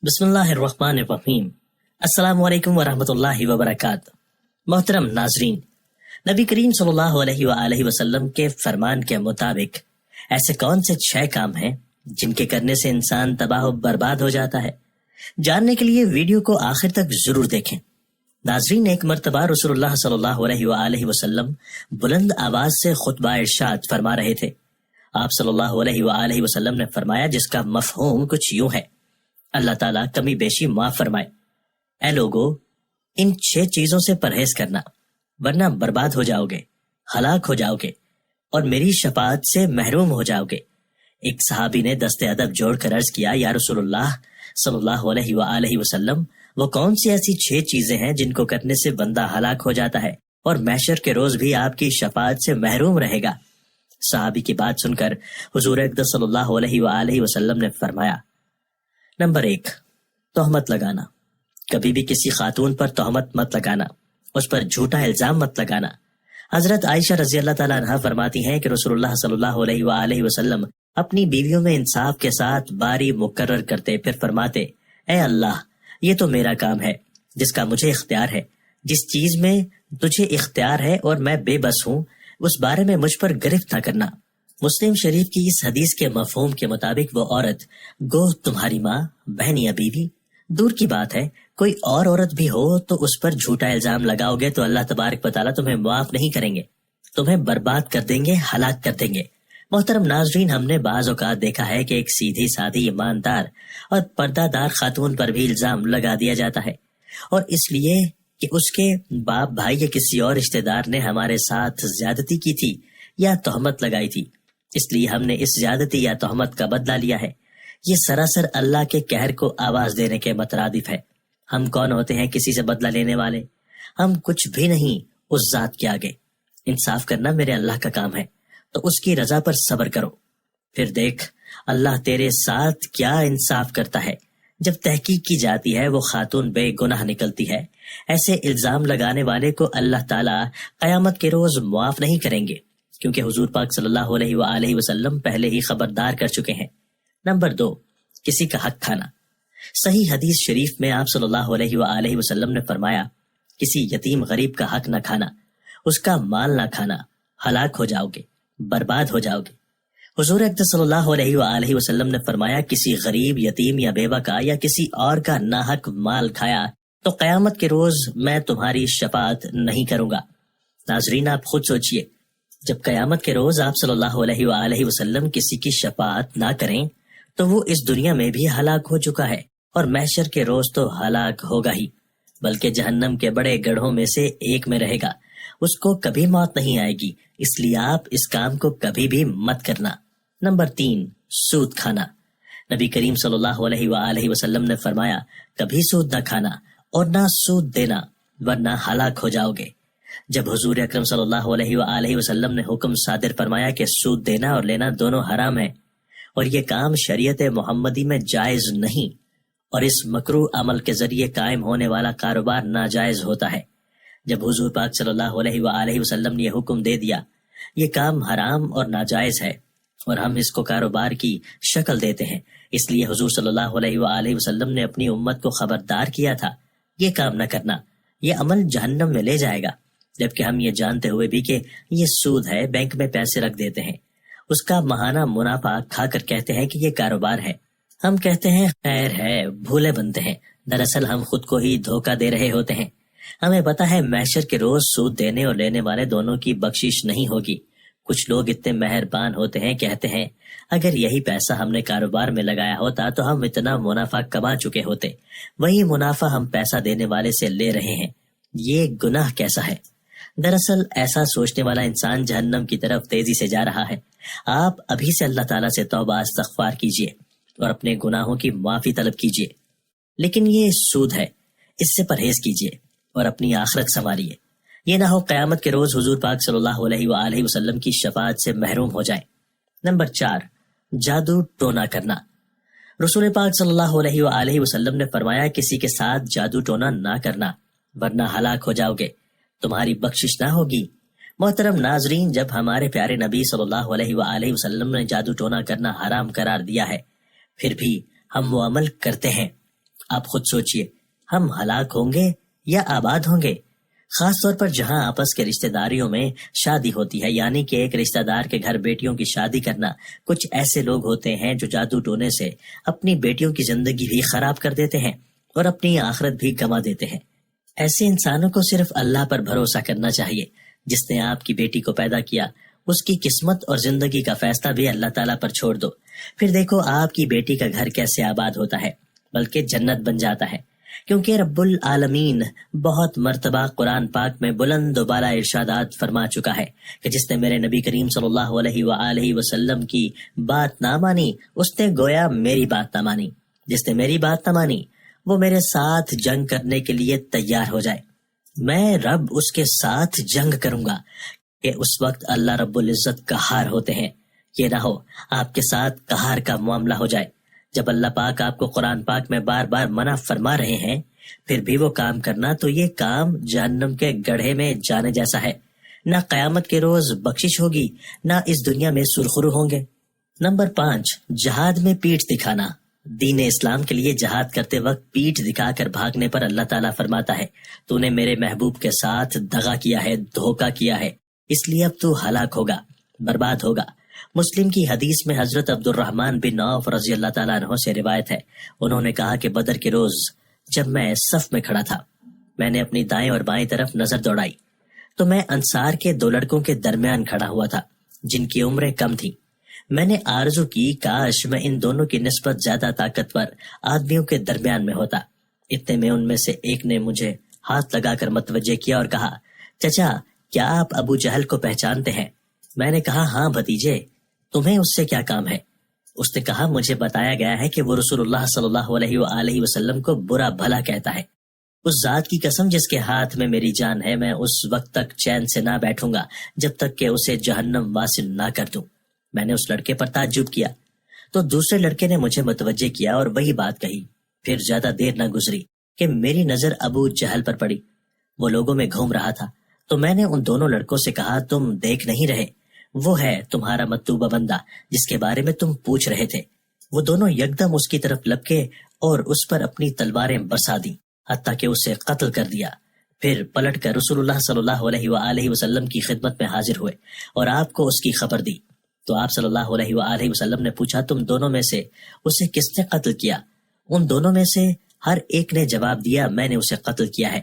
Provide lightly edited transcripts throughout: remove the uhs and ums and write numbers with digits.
بسم اللہ الرحمن الرحیم۔ السلام علیکم ورحمۃ اللہ وبرکاتہ۔ محترم ناظرین، نبی کریم صلی اللہ علیہ وآلہ وسلم کے فرمان کے مطابق ایسے کون سے 6 کام ہیں جن کے کرنے سے انسان تباہ و برباد ہو جاتا ہے؟ جاننے کے لیے ویڈیو کو آخر تک ضرور دیکھیں۔ ناظرین، ایک مرتبہ رسول اللہ صلی اللہ علیہ وآلہ وسلم بلند آواز سے خطبہ ارشاد فرما رہے تھے۔ آپ صلی اللہ علیہ وآلہ وسلم نے فرمایا، جس کا مفہوم کچھ یوں ہے: اللہ تعالیٰ کمی بیشی معاف فرمائے۔ اے لوگو، ان 6 چیزوں سے پرہیز کرنا، ورنہ برباد ہو جاؤ گے، ہلاک ہو جاؤ گے اور میری شفاعت سے محروم ہو جاؤ گے۔ ایک صحابی نے دست ادب جوڑ کر عرض کیا، یا رسول اللہ صلی اللہ علیہ وآلہ وسلم، وہ کون سی ایسی 6 چیزیں ہیں جن کو کرنے سے بندہ ہلاک ہو جاتا ہے اور محشر کے روز بھی آپ کی شفاعت سے محروم رہے گا؟ صحابی کی بات سن کر حضور اقدس صلی اللہ علیہ وآلہ وسلم نے فرمایا، نمبر 1، تہمت لگانا۔ کبھی بھی کسی خاتون پر تہمت مت لگانا، اس پر جھوٹا الزام مت لگانا۔ حضرت عائشہ رضی اللہ تعالیٰ عنہا فرماتی ہیں کہ رسول اللہ صلی اللہ علیہ وآلہ وسلم اپنی بیویوں میں انصاف کے ساتھ باری مقرر کرتے، پھر فرماتے، اے اللہ، یہ تو میرا کام ہے جس کا مجھے اختیار ہے۔ جس چیز میں تجھے اختیار ہے اور میں بے بس ہوں، اس بارے میں مجھ پر گرفت نہ کرنا۔ مسلم شریف کی اس حدیث کے مفہوم کے مطابق وہ عورت گوہ تمہاری ماں، بہن یا بیوی، دور کی بات ہے کوئی اور عورت بھی ہو تو اس پر جھوٹا الزام لگاؤ گے تو اللہ تبارک و تعالیٰ تمہیں معاف نہیں کریں گے، تمہیں برباد کر دیں گے، ہلاک کر دیں گے۔ محترم ناظرین، ہم نے بعض اوقات دیکھا ہے کہ ایک سیدھی سادھی ایماندار اور پردہ دار خاتون پر بھی الزام لگا دیا جاتا ہے، اور اس لیے کہ اس کے باپ، بھائی یا کسی اور رشتہ دار نے ہمارے ساتھ زیادتی کی تھی یا تہمت لگائی تھی، اس لیے ہم نے اس زیادتی یا تہمت کا بدلہ لیا ہے۔ یہ سراسر اللہ کے قہر کو آواز دینے کے مترادف ہے۔ ہم کون ہوتے ہیں کسی سے بدلہ لینے والے؟ ہم کچھ بھی نہیں اس ذات کے آگے۔ انصاف کرنا میرے اللہ کا کام ہے، تو اس کی رضا پر صبر کرو، پھر دیکھ اللہ تیرے ساتھ کیا انصاف کرتا ہے۔ جب تحقیق کی جاتی ہے وہ خاتون بے گناہ نکلتی ہے، ایسے الزام لگانے والے کو اللہ تعالیٰ قیامت کے روز معاف نہیں کریں گے، کیونکہ حضور پاک صلی اللہ علیہ وآلہ وسلم پہلے ہی خبردار کر چکے ہیں۔ نمبر 2، کسی کا حق کھانا۔ صحیح حدیث شریف میں آپ صلی اللہ علیہ وآلہ وسلم نے فرمایا، کسی یتیم غریب کا حق نہ کھانا، اس کا مال نہ کھانا، ہلاک ہو جاؤ گے، برباد ہو جاؤ گے۔ حضور اقدس صلی اللہ علیہ وآلہ وسلم نے فرمایا، کسی غریب، یتیم یا بیوہ کا یا کسی اور کا ناحق مال کھایا تو قیامت کے روز میں تمہاری شفاعت نہیں کروں گا۔ ناظرین، آپ خود سوچئے، جب قیامت کے روز آپ صلی اللہ علیہ وآلہ وسلم کسی کی شفاعت نہ کریں تو وہ اس دنیا میں بھی ہلاک ہو چکا ہے، اور محشر کے روز تو ہلاک ہوگا ہی، بلکہ جہنم کے بڑے گڑھوں میں سے ایک میں رہے گا۔ اس کو کبھی موت نہیں آئے گی، اس لیے آپ اس کام کو کبھی بھی مت کرنا۔ نمبر 3، سود کھانا۔ نبی کریم صلی اللہ علیہ وآلہ وسلم نے فرمایا، کبھی سود نہ کھانا اور نہ سود دینا، ورنہ ہلاک ہو جاؤ گے۔ جب حضور اکرم صلی اللہ علیہ وآلہ وسلم نے حکم صادر فرمایا کہ سود دینا اور لینا دونوں حرام ہے، اور یہ کام شریعت محمدی میں جائز نہیں، اور اس مکروہ عمل کے ذریعے قائم ہونے والا کاروبار ناجائز ہوتا ہے۔ جب حضور پاک صلی اللہ علیہ وآلہ وسلم نے یہ حکم دے دیا، یہ کام حرام اور ناجائز ہے، اور ہم اس کو کاروبار کی شکل دیتے ہیں، اس لیے حضور صلی اللہ علیہ وآلہ وسلم نے اپنی امت کو خبردار کیا تھا، یہ کام نہ کرنا، یہ عمل جہنم میں لے جائے گا۔ جبکہ ہم یہ جانتے ہوئے بھی کہ یہ سود ہے، بینک میں پیسے رکھ دیتے ہیں، اس کا ماہانہ منافع کھا کر کہتے ہیں کہ یہ کاروبار ہے۔ ہم کہتے ہیں خیر ہے، بھولے بنتے ہیں، دراصل ہم خود کو ہی دھوکہ دے رہے ہوتے ہیں۔ ہمیں پتہ ہے محشر کے روز سود دینے اور لینے والے دونوں کی بخشش نہیں ہوگی۔ کچھ لوگ اتنے مہربان ہوتے ہیں، کہتے ہیں اگر یہی پیسہ ہم نے کاروبار میں لگایا ہوتا تو ہم اتنا منافع کما چکے ہوتے، وہی منافع ہم پیسہ دینے والے سے لے رہے ہیں، یہ گناہ کیسا ہے؟ دراصل ایسا سوچنے والا انسان جہنم کی طرف تیزی سے جا رہا ہے۔ آپ ابھی سے اللہ تعالیٰ سے توبہ استغفار کیجیے اور اپنے گناہوں کی معافی طلب کیجیے۔ لیکن یہ سود ہے، اس سے پرہیز کیجیے اور اپنی آخرت سنواریے، یہ نہ ہو قیامت کے روز حضور پاک صلی اللہ علیہ وآلہ وسلم کی شفاعت سے محروم ہو جائیں۔ نمبر 4، جادو ٹونا کرنا۔ رسول پاک صلی اللہ علیہ وآلہ وسلم نے فرمایا، کسی کے ساتھ جادو ٹونا نہ کرنا، ورنہ ہلاک ہو جاؤ گے، تمہاری بخشش نہ ہوگی۔ محترم ناظرین، جب ہمارے پیارے نبی صلی اللہ علیہ وآلہ وسلم نے جادو ٹونا کرنا حرام قرار دیا ہے، پھر بھی ہم وہ عمل کرتے ہیں، آپ خود سوچئے، ہم ہلاک ہوں گے یا آباد ہوں گے؟ خاص طور پر جہاں آپس کے رشتہ داریوں میں شادی ہوتی ہے، یعنی کہ ایک رشتہ دار کے گھر بیٹیوں کی شادی کرنا، کچھ ایسے لوگ ہوتے ہیں جو جادو ٹونے سے اپنی بیٹیوں کی زندگی بھی خراب کر دیتے ہیں اور اپنی آخرت بھی گنوا دیتے ہیں۔ ایسے انسانوں کو صرف اللہ پر بھروسہ کرنا چاہیے، جس نے آپ کی بیٹی کو پیدا کیا، اس کی قسمت اور زندگی کا فیصلہ بھی اللہ تعالیٰ پر چھوڑ دو، پھر دیکھو آپ کی بیٹی کا گھر کیسے آباد ہوتا ہے، بلکہ جنت بن جاتا ہے۔ کیونکہ رب العالمین بہت مرتبہ قرآن پاک میں بلند و بالا ارشادات فرما چکا ہے کہ جس نے میرے نبی کریم صلی اللہ علیہ وآلہ وسلم کی بات نہ مانی، اس نے گویا میری بات نہ مانی۔ جس نے میری بات نہ مانی وہ میرے ساتھ جنگ کرنے کے لیے تیار ہو جائے، میں رب اس کے ساتھ جنگ کروں گا۔ کہ اس وقت اللہ رب العزت قہار ہوتے ہیں، یہ نہ ہو آپ کے ساتھ قہار کا معاملہ ہو جائے۔ جب اللہ پاک آپ کو قرآن پاک میں بار بار منع فرما رہے ہیں پھر بھی وہ کام کرنا، تو یہ کام جہنم کے گڑھے میں جانے جیسا ہے۔ نہ قیامت کے روز بخشش ہوگی، نہ اس دنیا میں سرخرو ہوں گے۔ نمبر 5، جہاد میں پیٹھ دکھانا۔ دین اسلام کے لیے جہاد کرتے وقت پیٹھ دکھا کر بھاگنے پر اللہ تعالیٰ فرماتا ہے، تو نے میرے محبوب کے ساتھ دغا کیا ہے، دھوکہ کیا ہے، اس لیے اب تو ہلاک ہوگا، برباد ہوگا۔ مسلم کی حدیث میں حضرت عبد الرحمن بن عوف رضی اللہ تعالیٰ عنہ سے روایت ہے، انہوں نے کہا کہ بدر کے روز جب میں صف میں کھڑا تھا، میں نے اپنی دائیں اور بائیں طرف نظر دوڑائی تو میں انصار کے 2 لڑکوں کے درمیان کھڑا ہوا تھا جن کی عمریں کم تھیں۔ میں نے آرزو کی کاش میں ان دونوں کی نسبت زیادہ طاقتور آدمیوں کے درمیان میں ہوتا۔ اتنے میں ان میں سے ایک نے مجھے ہاتھ لگا کر متوجہ کیا اور کہا، چچا کیا آپ ابو جہل کو پہچانتے ہیں؟ میں نے کہا، ہاں بھتیجے، تمہیں اس سے کیا کام ہے؟ اس نے کہا، مجھے بتایا گیا ہے کہ وہ رسول اللہ صلی اللہ علیہ وآلہ وسلم کو برا بھلا کہتا ہے۔ اس ذات کی قسم جس کے ہاتھ میں میری جان ہے، میں اس وقت تک چین سے نہ بیٹھوں گا جب تک کہ اسے جہنم واصل نہ کر دوں۔ میں نے اس لڑکے پر تعجب کیا تو دوسرے لڑکے نے مجھے متوجہ کیا اور وہی بات کہی۔ پھر زیادہ دیر نہ گزری کہ میری نظر ابو جہل پر پڑی، وہ لوگوں میں گھوم رہا تھا، تو میں نے ان دونوں لڑکوں سے کہا، تم دیکھ نہیں رہے؟ وہ ہے تمہارا مطلوبہ بندہ جس کے بارے میں تم پوچھ رہے تھے۔ وہ دونوں یکدم اس کی طرف لپکے اور اس پر اپنی تلواریں برسا دیں، حتیٰ کہ اسے قتل کر دیا۔ پھر پلٹ کر رسول اللہ صلی اللہ علیہ وآلہ وسلم کی خدمت میں حاضر ہوئے اور آپ کو اس کی خبر دی۔ تو آپ صلی اللہ علیہ وآلہ وسلم نے پوچھا، تم دونوں میں سے اسے کس نے قتل کیا؟ ان دونوں میں سے ہر ایک نے جواب دیا، میں نے اسے قتل کیا ہے۔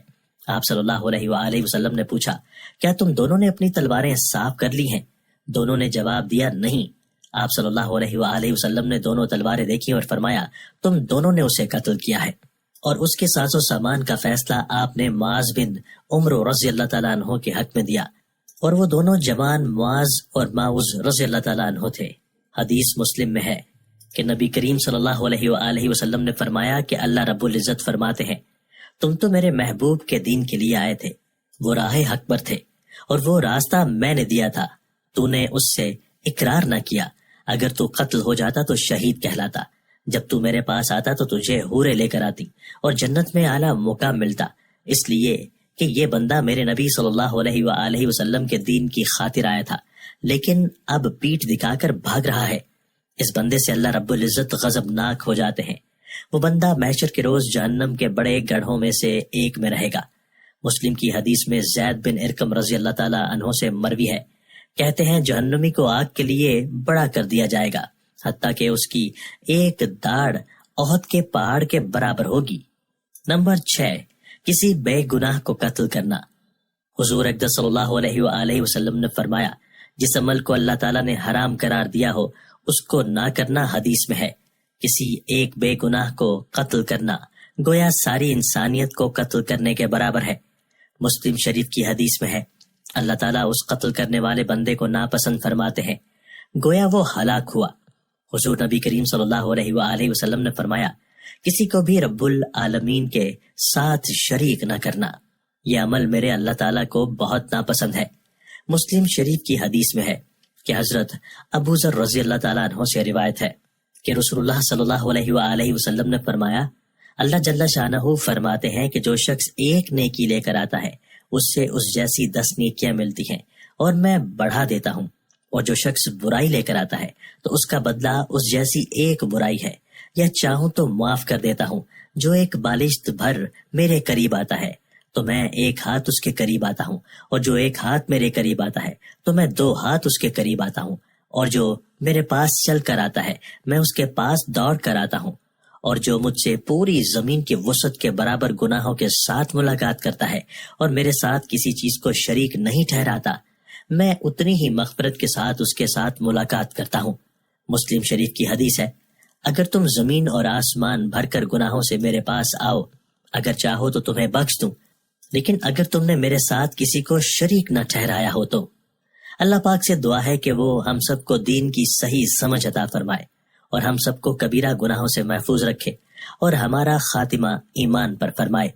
آپ صلی اللہ علیہ وآلہ وسلم نے پوچھا، کیا تم دونوں نے اپنی تلواریں صاف کر لی ہیں؟ دونوں نے جواب دیا، نہیں۔ آپ صلی اللہ علیہ وآلہ وسلم نے دونوں تلواریں دیکھی اور فرمایا، تم دونوں نے اسے قتل کیا ہے۔ اور اس کے ساز و سامان کا فیصلہ آپ نے معاذ بن عمر رضی اللہ تعالیٰ عنہ کے حق میں دیا، اور وہ دونوں جوان معاذ اور معوذ رضی اللہ تعالیٰ عنہ تھے۔ حدیث مسلم میں ہے کہ نبی کریم صلی اللہ علیہ وآلہ وسلم نے فرمایا کہ اللہ رب العزت فرماتے ہیں، تم تو میرے محبوب کے دین کے لیے آئے تھے، وہ راہ حق پر تھے اور وہ راستہ میں نے دیا تھا، تو نے اس سے اقرار نہ کیا۔ اگر تو قتل ہو جاتا تو شہید کہلاتا، جب تو میرے پاس آتا تو تجھے حوریں لے کر آتی اور جنت میں اعلیٰ مقام ملتا، اس لیے کہ یہ بندہ میرے نبی صلی اللہ علیہ وآلہ وسلم کے دین کی خاطر آیا تھا، لیکن اب پیٹھ دکھا کر بھاگ رہا ہے۔ اس بندے سے اللہ رب العزت غضبناک ہو جاتے ہیں۔ وہ بندہ محشر کے روز جہنم کے بڑے گڑھوں میں سے ایک میں رہے گا۔ مسلم کی حدیث میں زید بن ارقم رضی اللہ تعالیٰ عنہ سے مروی ہے، کہتے ہیں جہنمی کو آگ کے لیے بڑا کر دیا جائے گا، حتیٰ کہ اس کی ایک داڑھ احد کے پہاڑ کے برابر ہوگی۔ نمبر 6، کسی بے گناہ کو قتل کرنا۔ حضور اقدس صلی اللہ علیہ وآلہ وسلم نے فرمایا، جس عمل کو اللہ تعالیٰ نے حرام قرار دیا ہو اس کو نہ کرنا حدیث میں ہے۔ کسی ایک بے گناہ کو قتل کرنا گویا ساری انسانیت کو قتل کرنے کے برابر ہے۔ مسلم شریف کی حدیث میں ہے، اللہ تعالیٰ اس قتل کرنے والے بندے کو ناپسند فرماتے ہیں، گویا وہ ہلاک ہوا۔ حضور نبی کریم صلی اللہ علیہ وآلہ وسلم نے فرمایا، کسی کو بھی رب العالمین کے ساتھ شریک نہ کرنا، یہ عمل میرے اللہ تعالیٰ کو بہت ناپسند ہے۔ مسلم شریف کی حدیث میں ہے کہ حضرت ابو ذر رضی اللہ تعالیٰ عنہ سے روایت ہے کہ رسول اللہ صلی اللہ علیہ وآلہ وسلم نے فرمایا، اللہ جل شانہ فرماتے ہیں کہ جو شخص ایک نیکی لے کر آتا ہے اس سے اس جیسی 10 نیکیاں ملتی ہیں اور میں بڑھا دیتا ہوں، اور جو شخص برائی لے کر آتا ہے تو اس کا بدلہ اس جیسی ایک برائی ہے، یا چاہوں تو معاف کر دیتا ہوں. جو ایک بالشت بھر میرے قریب آتا ہے تو میں ایک ہاتھ اس کے قریب آتا ہوں، اور جو ایک ہاتھ میرے قریب آتا ہے تو میں 2 ہاتھ اس کے قریب آتا ہوں، اور جو میرے پاس چل کر آتا ہے میں اس کے پاس دوڑ کر آتا ہوں، اور جو مجھ سے پوری زمین کی وسعت کے برابر گناہوں کے ساتھ ملاقات کرتا ہے اور میرے ساتھ کسی چیز کو شریک نہیں ٹھہراتا، میں اتنی ہی مغفرت کے ساتھ اس کے ساتھ ملاقات کرتا ہوں. مسلم شریف کی حدیث ہے، اگر تم زمین اور آسمان بھر کر گناہوں سے میرے پاس آؤ، اگر چاہو تو تمہیں بخش دوں، لیکن اگر تم نے میرے ساتھ کسی کو شریک نہ ٹھہرایا ہو تو. اللہ پاک سے دعا ہے کہ وہ ہم سب کو دین کی صحیح سمجھ عطا فرمائے اور ہم سب کو کبیرہ گناہوں سے محفوظ رکھے اور ہمارا خاتمہ ایمان پر فرمائے.